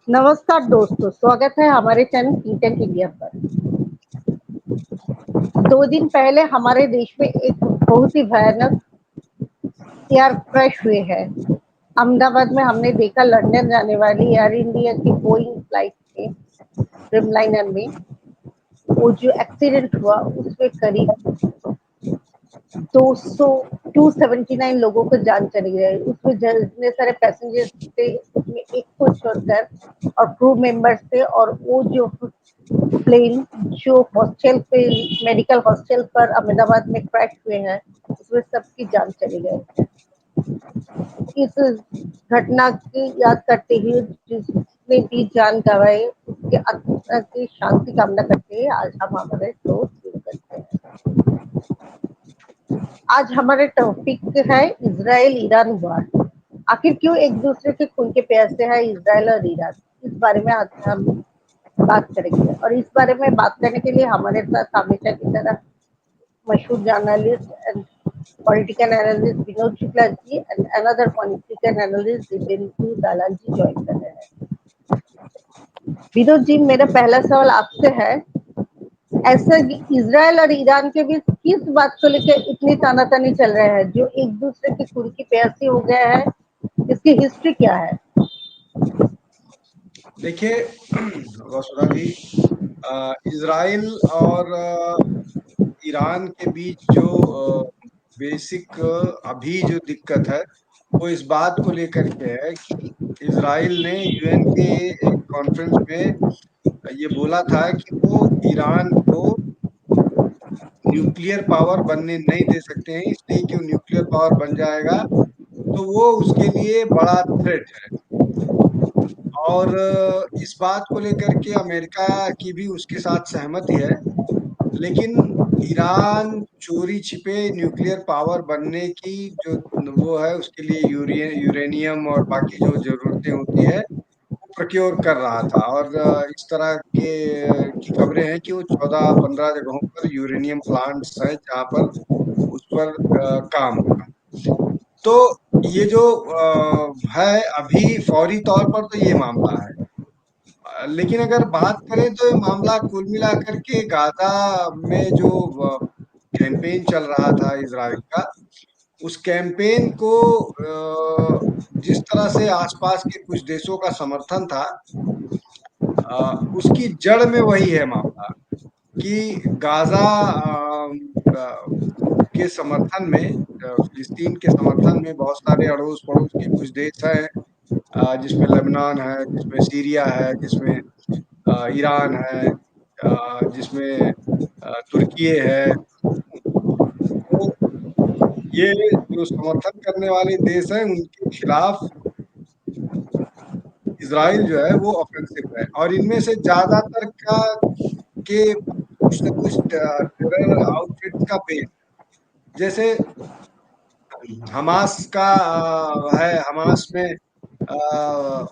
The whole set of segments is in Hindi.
नमस्कार दोस्तों, स्वागत है हमारे चैनल टेक इंडिया पर। 2 दिन पहले हमारे देश में एक बहुत ही भयानक एयर क्रैश हुए हैं। अहमदाबाद में हमने देखा लंदन जाने वाली एयर इंडिया की बोइंग फ्लाइट में ड्रीमलाइनर में वो जो एक्सीडेंट हुआ उसमें करीब 200 279 लोगों को जान चली गई। उसमें जितने सारे पैसेंजर्स थे उसमें एक को छोड़कर और क्रू मेंबर्स थे, और वो जो प्लेन जो हॉस्टल पे मेडिकल हॉस्टल पर अहमदाबाद में क्रैश हुए हैं उसमें सबकी जान चली गई। इस घटना की याद करते हुए जिसने भी जान गंवाई उसके आत्मा की शांति कामना करते हुए आज हम हमारे शो शुरू करते हैं। आज हमारे टॉपिक है इजराइल ईरान वार। आखिर क्यों एक दूसरे के खून के प्यासे है इजराइल और ईरान, इस बारे में आज हम बात करेंगे। और इस बारे में बात करने के लिए हमारे साथ हमेशा की तरह मशहूर journalist and political analyst Vinod Shukla ji and another political analyst Divyendu Dalal ji join कर रहे हैं। विनोद जी, मेरा पहला सवाल आपसे है, ऐसा इजराइल और ईरान के बीच किस बात को लेकर इतनी तानातानी चल रहा है जो एक दूसरे की खून की प्यासी हो गया है? इसकी हिस्ट्री क्या है? देखिए वसुधा जी, इजराइल और ईरान के बीच जो बेसिक अभी जो दिक्कत है वो इस बात को लेकर के है कि इजराइल ने यूएन के एक कॉन्फ्रेंस में ये बोला था कि वो ईरान को न्यूक्लियर पावर बनने नहीं दे सकते हैं, इसलिए कि वो न्यूक्लियर पावर बन जाएगा तो वो उसके लिए बड़ा थ्रेट है। और इस बात को लेकर के अमेरिका की भी उसके साथ सहमति है, लेकिन ईरान चोरी छिपे न्यूक्लियर पावर बनने की जो वो है उसके लिए यूरेनियम और बाकी जो जरूरतें होती है वो प्रोक्योर कर रहा था। और इस तरह के की खबरें हैं कि वो 14-15 जगहों पर यूरेनियम प्लांट्स हैं जहाँ पर उस पर काम होगा। तो ये जो है अभी फौरी तौर पर तो ये मामला है। लेकिन अगर बात करें तो ये मामला कुल मिलाकर के गाजा में जो कैंपेन चल रहा था इजराइल का, उस कैंपेन को जिस तरह से आसपास के कुछ देशों का समर्थन था, उसकी जड़ में वही है मामला कि गाजा के समर्थन में, फिलिस्तीन के समर्थन में बहुत सारे अड़ोस पड़ोस के कुछ देश हैं, जिसमें लेबनान है, जिसमें सीरिया है, जिसमें ईरान है, जिसमें तुर्की है। तो ये जो समर्थन करने वाले देश हैं उनके खिलाफ इजराइल जो है वो ऑफेंसिव है, और इनमें से ज्यादातर का के कुछ न कुछ टेरर आउटफिट का बेस, जैसे हमास का है। हमास में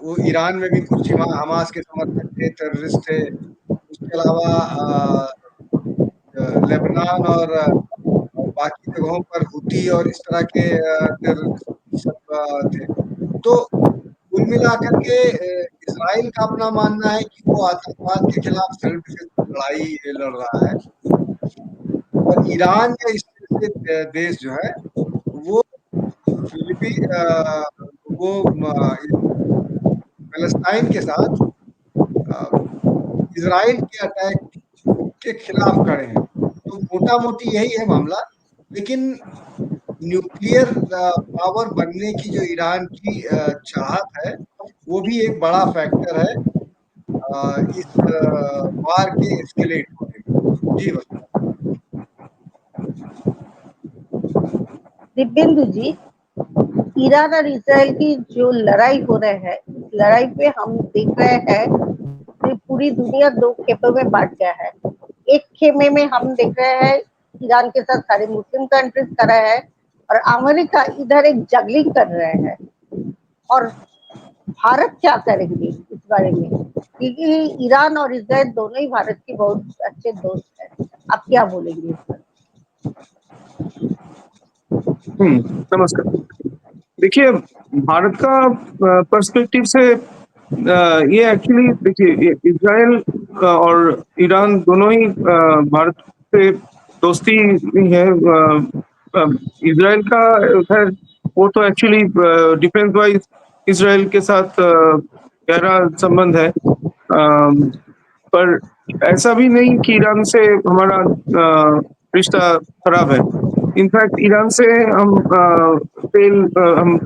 वो ईरान में भी कुछ हमास के समर्थक थे, टेररिस्ट थे। उसके अलावा लेबनान और बाकी जगहों पर हुती और इस तरह के टेररिस्ट सब थे। तो कुल मिलाकर के इजराइल का अपना मानना है कि वो आतंकवाद के खिलाफ सेल्फ डिफेंस लड़ाई लड़ रहा है, और ईरान या इस तरह से देश जो है वो फिलिपी वो पैलेस्टाइन के साथ इजराइल के अटैक के खिलाफ खड़े हैं। तो मोटा मोटी यही है मामला। लेकिन न्यूक्लियर पावर बनने की जो ईरान की चाहत है वो भी एक बड़ा फैक्टर है इस वार के एस्केलेट होने में। जी वसुधा। दिव्येंदु जी, ईरान और इसराइल की जो लड़ाई हो रही है, इस लड़ाई पे हम देख रहे हैं कि पूरी दुनिया दो खेपों में बांट गया है। एक खेमे में हम देख रहे हैं ईरान के साथ सारे मुस्लिम कंट्रीज कर रहे हैं, और अमेरिका इधर एक जगलिंग कर रहे हैं। और भारत क्या करेंगे इस बारे में, क्योंकि ईरान और इसराइल दोनों ही भारत के बहुत अच्छे दोस्त हैं। आप क्या बोलेंगे इस पर? नमस्कार। देखिए, भारत का पर्सपेक्टिव से ये एक्चुअली देखिए, ये इज़राइल और ईरान दोनों ही भारत से दोस्ती नहीं है। इज़राइल का खैर वो तो एक्चुअली डिफेंस वाइज़ इज़राइल के साथ गहरा संबंध है। पर ऐसा भी नहीं कि ईरान से हमारा रिश्ता खराब है। इनफैक्ट ईरान से हम तेल हम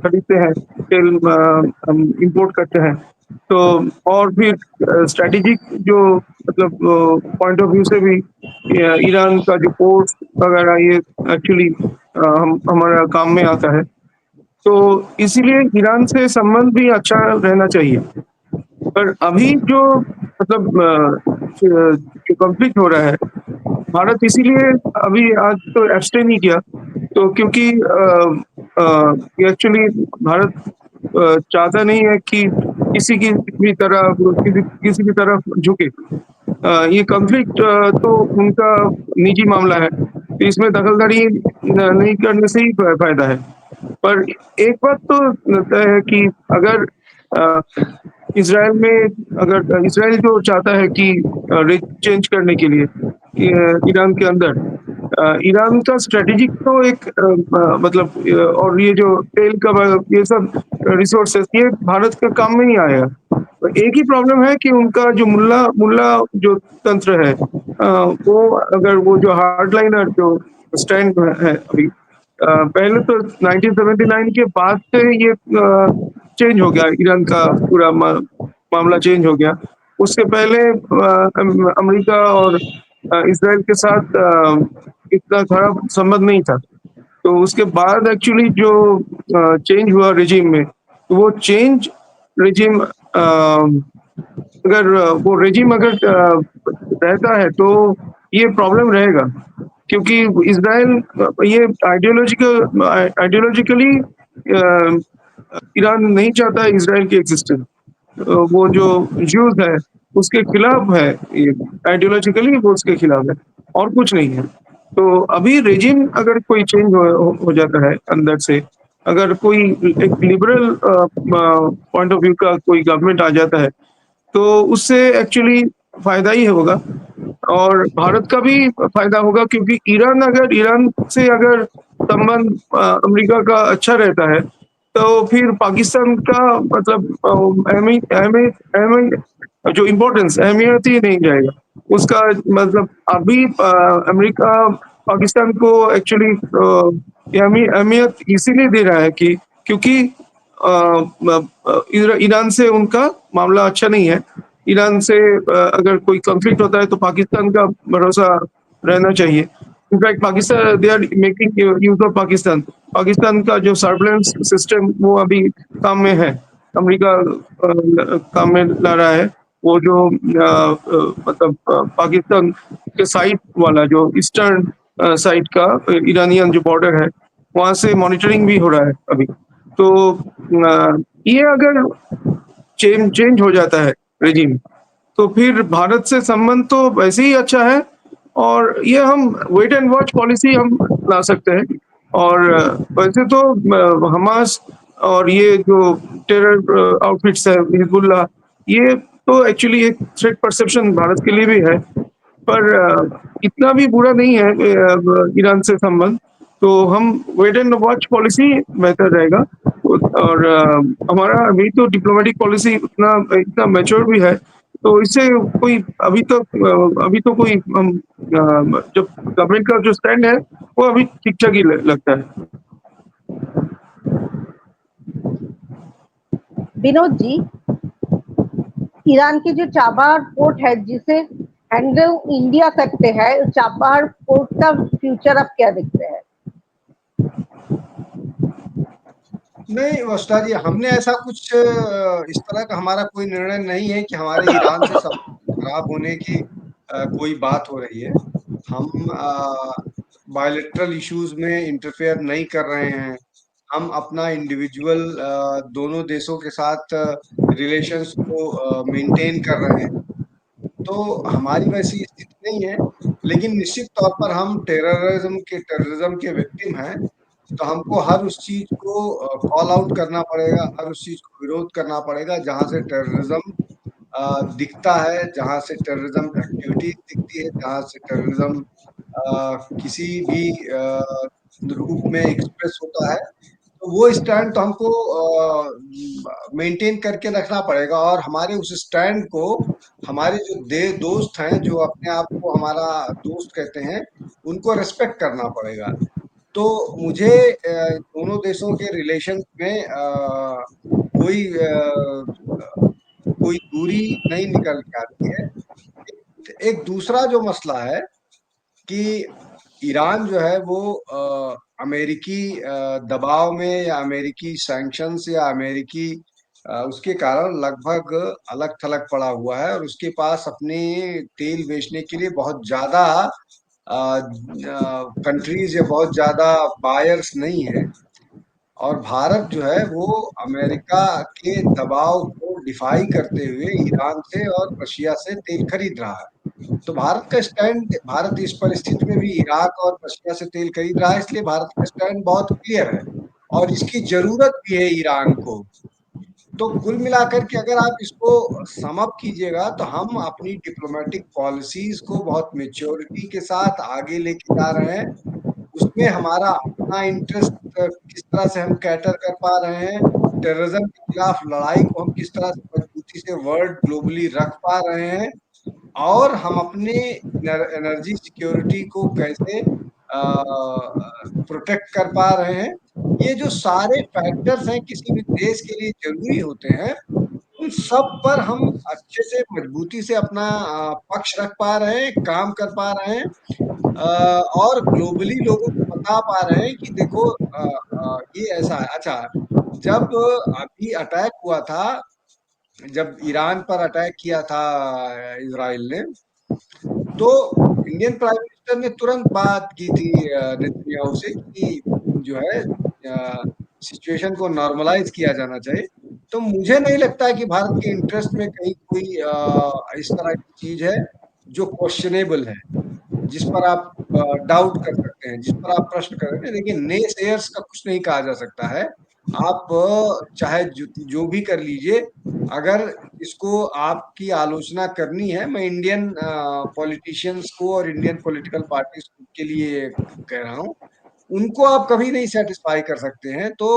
खरीदते हैं, तेल हम इंपोर्ट करते हैं। तो और भी स्ट्रैटेजिक जो मतलब पॉइंट ऑफ व्यू से भी ईरान का जो पोर्ट वगैरह ये एक्चुअली हम हमारा काम में आता है। तो इसीलिए ईरान से संबंध भी अच्छा रहना चाहिए। पर अभी जो मतलब जो कॉन्फ्लिक्ट हो रहा है, भारत इसीलिए अभी आज तो एब्सटेन नहीं किया, तो क्योंकि एक्चुअली भारत चाहता नहीं है कि किसी की भी तरह किसी किसी की तरफ झुके। ये कॉन्फ्लिक्ट तो उनका निजी मामला है, तो इसमें दखलदारी नहीं करने से ही फायदा है। पर एक बात तो तय है कि अगर अ, इसराइल में अगर इसराइल जो चाहता है कि रेजिम चेंज करने के लिए ईरान के अंदर ईरान का स्ट्रेटेजिक तो एक मतलब और ये जो तेल का ये सब रिसोर्सेस ये भारत के काम में नहीं आएगा। तो एक ही प्रॉब्लम है कि उनका जो मुल्ला मुल्ला जो तंत्र है, वो अगर वो जो हार्डलाइनर जो स्टैंड है अभी, पहले तो 1979 के बाद से ये चेंज हो गया, ईरान का पूरा मामला चेंज हो गया। उससे पहले अमेरिका और इसराइल के साथ इतना खराब संबंध नहीं था। तो उसके बाद एक्चुअली जो चेंज हुआ रिजीम में, तो वो चेंज रिजीम अगर वो रेजिम अगर रहता है तो ये प्रॉब्लम रहेगा, क्योंकि इसराइल ये आइडियोलॉजिकली ईरान नहीं चाहता इसराइल की एग्जिस्टेंस। वो जो ज्यूज है उसके खिलाफ है, ये आइडियोलॉजिकली वो उसके खिलाफ है, और कुछ नहीं है। तो अभी रेजिम अगर कोई चेंज हो जाता है अंदर से, अगर कोई एक लिबरल पॉइंट ऑफ व्यू का कोई गवर्नमेंट आ जाता है, तो उससे एक्चुअली फायदा ही होगा, और भारत का भी फायदा होगा, क्योंकि ईरान से अगर संबंध अमेरिका का अच्छा रहता है, तो फिर पाकिस्तान का मतलब जो इम्पोर्टेंस अहमियत ही नहीं जाएगा उसका। मतलब अभी अमेरिका पाकिस्तान को एक्चुअली अहमियत इसीलिए दे रहा है कि क्योंकि ईरान से उनका मामला अच्छा नहीं है। ईरान से अगर कोई कॉन्फ्लिक्ट होता है तो पाकिस्तान का भरोसा रहना चाहिए। In fact Pakistan they are making use of Pakistan. Pakistan का जो सर्वेलेंस सिस्टम वो अभी काम में है, अमेरिका काम में ला रहा है। वो जो मतलब पाकिस्तान के साइड वाला जो ईस्टर्न साइड का ईरानियन जो बॉर्डर है, वहां से मॉनिटरिंग भी हो रहा है अभी। तो ये अगर चेंज चेंज हो जाता है रेजिम, तो फिर भारत से संबंध तो वैसे ही अच्छा है, और ये हम वेट एंड वॉच पॉलिसी हम ला सकते हैं। और वैसे तो हमास और ये जो टेरर आउटफिट्स है हिजबुल्लाह, ये तो एक्चुअली एक थ्रेट परसेप्शन भारत के लिए भी है। पर इतना भी बुरा नहीं है ईरान से संबंध। तो हम वेट एंड वॉच पॉलिसी बेहतर रहेगा। और हमारा अभी तो डिप्लोमेटिक पॉलिसी उतना इतना मैच्योर भी है, तो इससे कोई अभी तो कोई हम जब गवर्नमेंट का जो स्टैंड है वो अभी ठीक ठाक ही लगता है। विनोद जी, ईरान के जो चाबहार पोर्ट है जिसे हैंडल इंडिया करते हैं, चाबहार पोर्ट का फ्यूचर अब क्या दिखते हैं? नहीं वस्ता जी, हमने ऐसा कुछ इस तरह का हमारा कोई निर्णय नहीं है कि हमारे ईरान से संबंध खराब होने की कोई बात हो रही है। हम बायलैटरल इश्यूज में इंटरफेयर नहीं कर रहे हैं। हम अपना इंडिविजुअल दोनों देशों के साथ रिलेशंस को मेंटेन कर रहे हैं। तो हमारी वैसी स्थिति नहीं है, लेकिन निश्चित तौर पर हम टेररिज्म के विक्टिम हैं। तो हमको हर उस चीज को कॉल आउट करना पड़ेगा, हर उस चीज को विरोध करना पड़ेगा जहां से टेररिज्म दिखता है, जहां से टेररिज्म एक्टिविटीज दिखती है, जहां से टेररिज्म किसी भी रूप में एक्सप्रेस होता है। तो वो स्टैंड तो हमको मेंटेन करके रखना पड़ेगा, और हमारे उस स्टैंड को हमारे जो दोस्त हैं, जो अपने आप को हमारा दोस्त कहते हैं, उनको रिस्पेक्ट करना पड़ेगा। तो मुझे दोनों देशों के रिलेशन में कोई कोई दूरी नहीं निकल के आती है। एक दूसरा जो मसला है कि ईरान जो है वो अमेरिकी दबाव में, या अमेरिकी सैंक्शंस, या अमेरिकी उसके कारण लगभग अलग थलग पड़ा हुआ है, और उसके पास अपने तेल बेचने के लिए बहुत ज्यादा कंट्रीज या बहुत ज्यादा बायर्स नहीं है। और भारत जो है वो अमेरिका के दबाव को डिफाई करते हुए ईरान से और रशिया से तेल खरीद रहा है। तो भारत का स्टैंड, भारत इस परिस्थिति में भी इराक और रशिया से तेल खरीद रहा है, इसलिए भारत का स्टैंड बहुत क्लियर है, और इसकी जरूरत भी है ईरान को। तो कुल मिलाकर के अगर आप इसको सम अप कीजिएगा, तो हम अपनी डिप्लोमेटिक पॉलिसीज को बहुत मेच्योरिटी के साथ आगे लेके जा रहे हैं। उसमें हमारा अपना इंटरेस्ट किस तरह से हम कैटर कर पा रहे हैं, टेररिज्म के खिलाफ लड़ाई को हम किस तरह से मजबूती से वर्ल्ड ग्लोबली रख पा रहे हैं, और हम अपने एनर्जी सिक्योरिटी को कैसे प्रोटेक्ट कर पा रहे हैं। ये जो सारे फैक्टर्स हैं किसी भी देश के लिए जरूरी होते हैं, उन सब पर हम अच्छे से मजबूती से अपना पक्ष रख पा रहे हैं, काम कर पा रहे हैं, और ग्लोबली लोगों को बता पा रहे हैं कि देखो ये ऐसा है। अच्छा, जब अभी अटैक हुआ था, जब ईरान पर अटैक किया था इजराइल ने, तो इंडियन प्राइम मिनिस्टर ने तुरंत बात की थी नेतन्याहू से कि जो है सिचुएशन को नॉर्मलाइज किया जाना चाहिए। तो मुझे नहीं लगता है कि भारत के इंटरेस्ट में कहीं कोई इस तरह की चीज है जो क्वेश्चनेबल है, जिस पर आप डाउट कर सकते हैं, जिस पर आप प्रश्न कर सकते हैं। देखिए, ने सेयर्स का कुछ नहीं कहा जा सकता है। आप चाहे जो भी कर लीजिए, अगर इसको आपकी आलोचना करनी है, मैं इंडियन पॉलिटिशियंस को और इंडियन पॉलिटिकल पार्टीज के लिए कह रहा हूँ, उनको आप कभी नहीं सेटिस्फाई कर सकते हैं। तो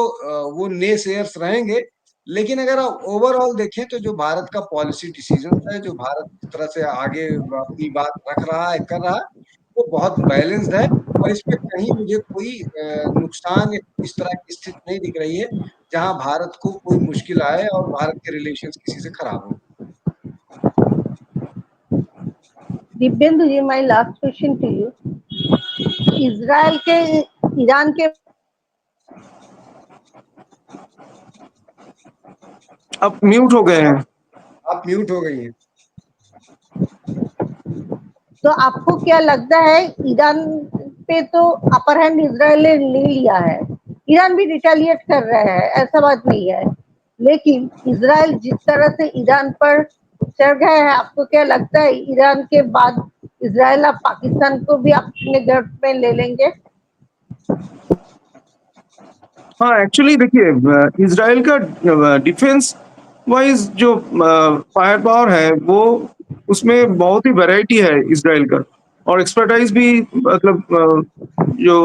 वो ने सेयर्स रहेंगे। लेकिन अगर आप ओवरऑल देखें, तो जो भारत का पॉलिसी डिसीजन है, जो भारत इस तरह से आगे अपनी बात रख रहा है, कर रहा है, वो बहुत बैलेंस्ड है। और इसमें कहीं मुझे कोई नुकसान या इस तरह की स्थिति नहीं दिख रही है जहां भारत को कोई मुश्किल आए और भारत के रिलेशंस किसी से खराब हो। Divyendu ji, my last question to you. Israel के ईरान के अब म्यूट हो गए हैं। आप म्यूट हो गई हैं। तो आपको क्या लगता है, ईरान पे तो अपर हैंड इजराइल ने ले लिया है, ईरान भी रिटेलिएट कर रहा है, ऐसा बात नहीं है, लेकिन इजराइल जिस तरह से ईरान पर चढ़ गया है, आपको क्या लगता है ईरान के बाद इजराइल अब पाकिस्तान को भी अपने गर्भ में ले लेंगे? हाँ, एक्चुअली देखिए, इजराइल का डिफेंस वाइज जो फायर पावर है, वो उसमें बहुत ही वैरायटी है इजराइल का, और एक्सपर्टाइज भी, मतलब जो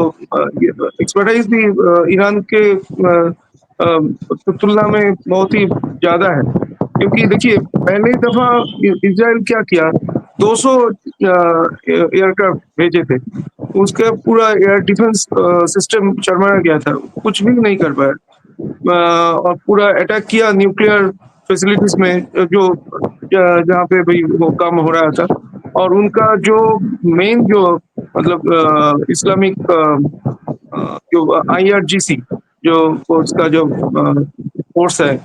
एक्सपर्टाइज भी ईरान के तुलना में बहुत ही ज्यादा है। क्योंकि देखिए, पहली दफा इजराइल क्या किया, 200 एयरक्राफ्ट भेजे थे, उसका पूरा एयर डिफेंस सिस्टम चरमरा गया था, कुछ भी नहीं कर पाया। और पूरा अटैक किया न्यूक्लियर फैसिलिटीज में, जो जहाँ पे भाई वो काम हो रहा था। और उनका जो मेन जो, मतलब इस्लामिक जो IRGC, जो उसका जो फोर्स है,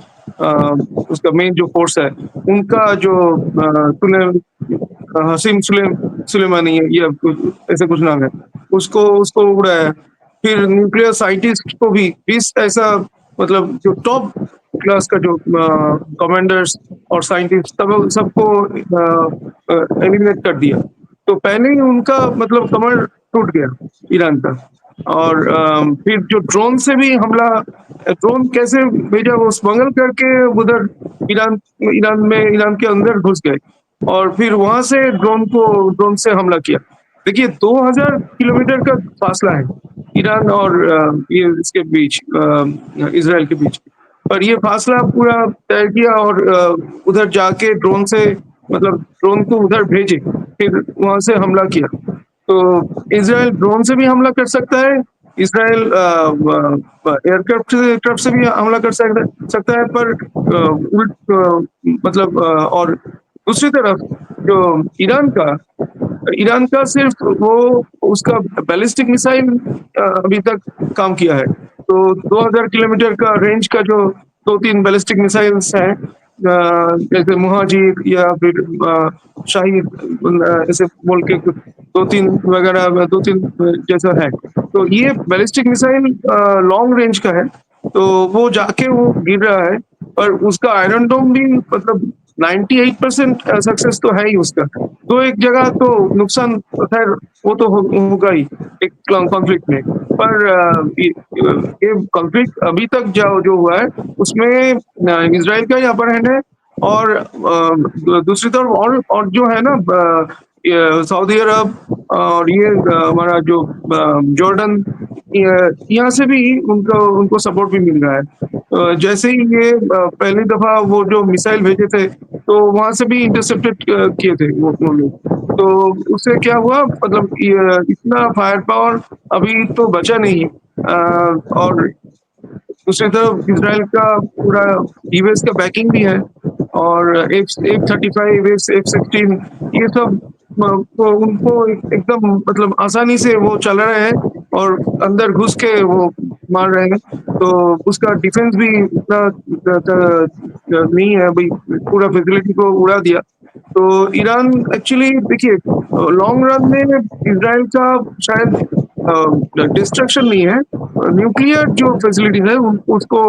उसका मेन जो फोर्स है, उनका जो हसीम सुलेमानी है, या ऐसे कुछ नाम है, उसको उसको उड़ाया। फिर न्यूक्लियर साइंटिस्ट को भी 20 ऐसा, मतलब जो टॉप क्लास का जो कमांडर्स और साइंटिस्ट सबको एलिमिनेट कर दिया। तो पहले ही उनका मतलब कमर टूट गया ईरान का। और फिर जो ड्रोन से भी हमला, ड्रोन कैसे भेजा, वो स्मगल करके उधर ईरान ईरान के अंदर घुस गए और फिर वहां से ड्रोन से हमला किया। देखिए 2000 किलोमीटर का फासला है ईरान और ये इसके बीच, इसराइल के बीच। पर ये फासला पूरा तय किया और उधर जाके ड्रोन से, मतलब ड्रोन को उधर भेजे, फिर वहां से हमला किया। तो इसराइल ड्रोन से भी हमला कर सकता है, इसराइल एयरक्राफ्ट एयरक्राफ्ट से भी हमला कर सकता है, पर मतलब और दूसरी तरफ जो ईरान का ईरान का सिर्फ वो उसका बैलिस्टिक मिसाइल अभी तक काम किया है। तो 2000 किलोमीटर का रेंज का जो 2-3 बैलिस्टिक मिसाइल्स हैं, जैसे मुहाजिर या फिर शाहिद, ऐसे बोल के 2-3 वगैरह, 2-3 जैसा है। तो ये बैलिस्टिक मिसाइल लॉन्ग रेंज का है, तो वो जाके वो गिर रहा है। पर उसका आयरन डोम भी मतलब 98% सक्सेस तो है ही उसका। तो एक जगह तो नुकसान, खैर वो तो होगा ही एक कॉन्फ्लिक्ट में। पर ये कॉन्फ्लिक्ट अभी तक जो जो हुआ है उसमें इसराइल का ही अपर हैंड है। और दूसरी तरफ और जो है ना, ये सऊदी अरब और ये हमारा जो जॉर्डन, यहाँ से भी उनको उनको सपोर्ट भी मिल रहा है। जैसे ही ये पहली दफा वो जो मिसाइल भेजे थे, तो वहां से भी इंटरसेप्टेड किए थे वो लोग। तो उससे क्या हुआ, मतलब ये इतना फायर पावर अभी तो बचा नहीं। और दूसरी तरफ इसराइल का पूरा यूएस का बैकिंग भी है, और F-35, F-16, ये सब तो उनको एकदम मतलब आसानी से वो चला रहे हैं और अंदर घुस के वो मार रहे हैं। तो उसका डिफेंस भी इतना नहीं है भाई, पूरा फैसिलिटी को उड़ा दिया। तो ईरान एक्चुअली देखिए लॉन्ग रन में इसराइल का शायद डिस्ट्रक्शन नहीं है, न्यूक्लियर जो फैसिलिटीज है उसको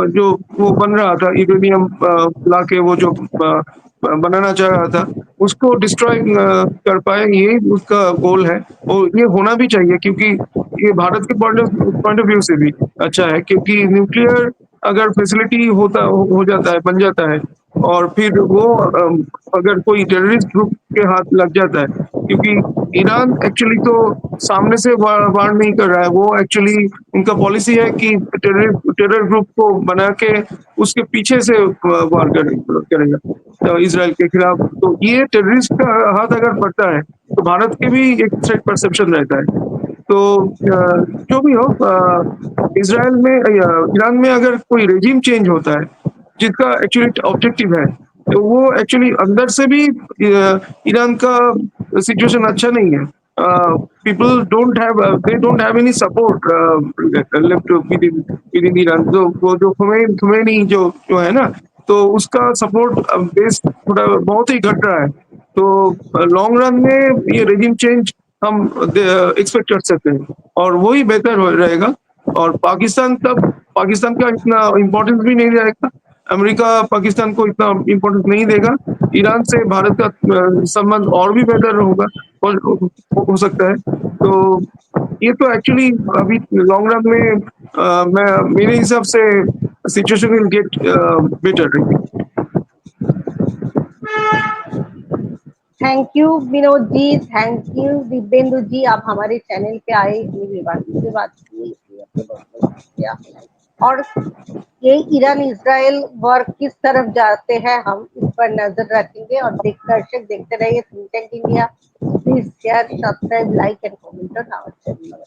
जो वो बन रहा था यूरेनियम लाके, वो जो बनाना चाह रहा था उसको डिस्ट्रॉय कर पाए, ये उसका गोल है। और ये होना भी चाहिए, क्योंकि ये भारत के पॉइंट ऑफ व्यू से भी अच्छा है, क्योंकि न्यूक्लियर अगर फैसिलिटी हो जाता है, बन जाता है, और फिर वो अगर कोई टेररिस्ट ग्रुप के हाथ लग जाता है, क्योंकि ईरान एक्चुअली तो सामने से वार नहीं कर रहा है, वो एक्चुअली उनका पॉलिसी है कि टेरर ग्रुप को बना के उसके पीछे से वार करेगा इसराइल के खिलाफ। तो ये टेररिस्ट का हाथ अगर पड़ता है तो भारत के भी एक थ्रेट परसेप्शन रहता है। तो जो भी हो, इसराइल में ईरान में अगर कोई रेजिम चेंज होता है जिसका एक्चुअली ऑब्जेक्टिव है, तो वो एक्चुअली अंदर से भी ईरान का सिचुएशन अच्छा नहीं है। People don't have any support left with in Iran. जो वो जो खुमैनी जो जो है ना, तो उसका सपोर्ट बेस थोड़ा बहुत ही घट रहा है। तो लॉन्ग रन में ये रेजिम चेंज हम एक्सपेक्ट कर सकते हैं, और वही बेहतर रहेगा। और पाकिस्तान का इतना इम्पोर्टेंस भी नहीं रहेगा, अमेरिका पाकिस्तान को इतना इम्पोर्टेंस नहीं देगा। ईरान से भारत का संबंध और भी बेहतर होगा, हो सकता है। तो ये तो एक्चुअली अभी लॉन्ग रन में मैं मेरे हिसाब से situation will get better. Thank you Vinod ji, thank you Divyendu ji, आप हमारे चैनल पे आए, इतनी बेबाकी से बात की, इसलिए आपको बहुत बहुत शुक्रिया। और ये ईरान इजराइल वॉर किस तरफ जाते हैं, हम इस पर नजर रखेंगे। और दर्शक देखते रहिए think tank India. Please share, subscribe, like and comment on our channel.